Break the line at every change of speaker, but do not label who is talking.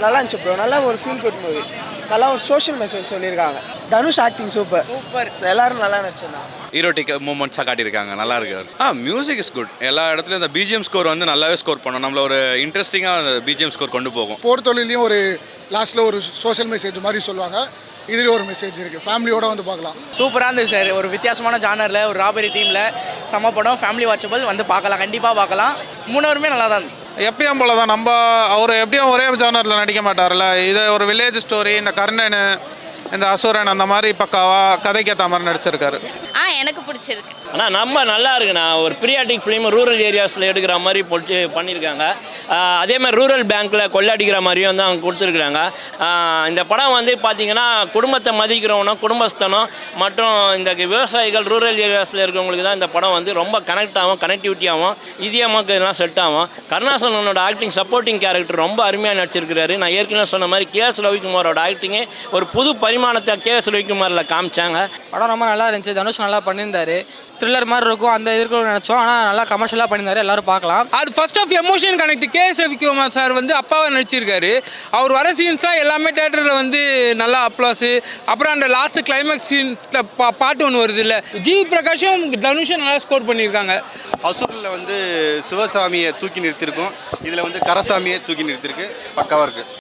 நல்லா இருந்துச்சு ப்ரோ. நல்லா ஒரு ஃபீல் குட் மூவி. நல்லா ஒரு சோஷியல் மெசேஜ் சொல்லியிருக்காங்க. Dhanush acting super. எல்லாரும் நல்லா நடிச்சிருந்தாங்க.
ஹீரோட்டிக் மூமெண்ட்ஸாக காட்டியிருக்காங்க. நல்லா இருக்கு. Music is good. எல்லா இடத்துலையும் இந்த பிஜிஎம் ஸ்கோர் வந்து நல்லாவே ஸ்கோர் பண்ணும். நம்மள ஒரு இன்ட்ரெஸ்டிங்காக அந்த பிஜிஎம் ஸ்கோர் கொண்டு போகும்.
போர் தொழிலையும் ஒரு லாஸ்ட்டில் ஒரு சோஷியல் மெசேஜ் மாதிரி சொல்லுவாங்க. இதுலேயும் ஒரு மெசேஜ் இருக்குது. ஃபேமிலியோட வந்து பார்க்கலாம்.
சூப்பராக இருந்துச்சு சார். ஒரு வித்தியாசமான ஜானரில் ஒரு ராபரி தீமில் செம்ம படம். Family watchable. வந்து பார்க்கலாம், கண்டிப்பாக பார்க்கலாம். மூணவருமே நல்லா தான் இருந்துச்சு.
எப்பயும் போல தான். நம்ம அவர் எப்படியும் ஒரே ஜானரில் நடிக்க மாட்டார்ல. இது ஒரு வில்லேஜ் ஸ்டோரி. இந்த கர்ணன், இந்த அசுரன் அந்த மாதிரி பக்காவாக கதைக்கேற்ற மாதிரி நடிச்சிருக்காரு.
எனக்கு பிடிச்சிருக்கு.
ஆனால் நம்ம நல்லா இருக்குண்ணா. ஒரு பீரியாடிக் ஃபிலிம் ரூரல் ஏரியாஸில் எடுக்கிற மாதிரி பண்ணியிருக்காங்க. அதே மாதிரி ரூரல் பேங்க்கில் கொள்ளையடிக்கிற மாதிரியும் வந்து அவங்க கொடுத்துருக்குறாங்க. இந்த படம் வந்து பார்த்திங்கன்னா குடும்பத்தை மதிக்கிறவனும் குடும்பஸ்தனும் மற்றும் இந்த விவசாயிகள் ரூரல் ஏரியாஸில் இருக்கிறவங்களுக்கு தான் இந்த படம் வந்து ரொம்ப கனெக்ட் ஆகும், கனெக்டிவிட்டியாகவும் ஈஸியாக இதெல்லாம் செட் ஆகும். கருணாசனோட ஆக்டிங் சப்போர்ட்டிங் கேரக்டர் ரொம்ப அருமையாக நடிச்சிருக்கிறாரு. நான் ஏற்கனவே சொன்ன மாதிரி கே.எஸ். ரவிக்குமாரோட ஆக்டிங்கே ஒரு புது பரிமாணத்தை கே.எஸ். ரவிக்குமாரில் காமிச்சாங்க.
படம் ரொம்ப நல்லா இருந்துச்சு. தனுஷ் நல்லா பண்ணியிருந்தாரு. த்ரில்லர் மாதிரி இருக்கும் அந்த இருக்குன்னு நினச்சோம். ஆனால் நல்லா கமர்ஷியலாக பண்ணியிருந்தாரு. எல்லாரும் பார்க்கலாம்.
அது first of emotion connect. K S. Ravikumar sir வந்து அப்பாவை நடிச்சிருக்காரு. அவர் வர சீன்ஸாக எல்லாமே தேட்டரில் வந்து நல்லா அப்ளாஸு. அப்புறம் அந்த லாஸ்ட் கிளைமேக்ஸ் சீன்ஸில் பாட்டு ஒன்று வருது இல்லை, ஜிவி பிரகாஷும் தனுஷும் நல்லா ஸ்கோர் பண்ணியிருக்காங்க.
அசுரில் வந்து சிவசாமியை தூக்கி நிறுத்தியிருக்கோம். இதில் வந்து கரசாமியை தூக்கி நிறுத்திருக்கு. பக்காவாக இருக்குது.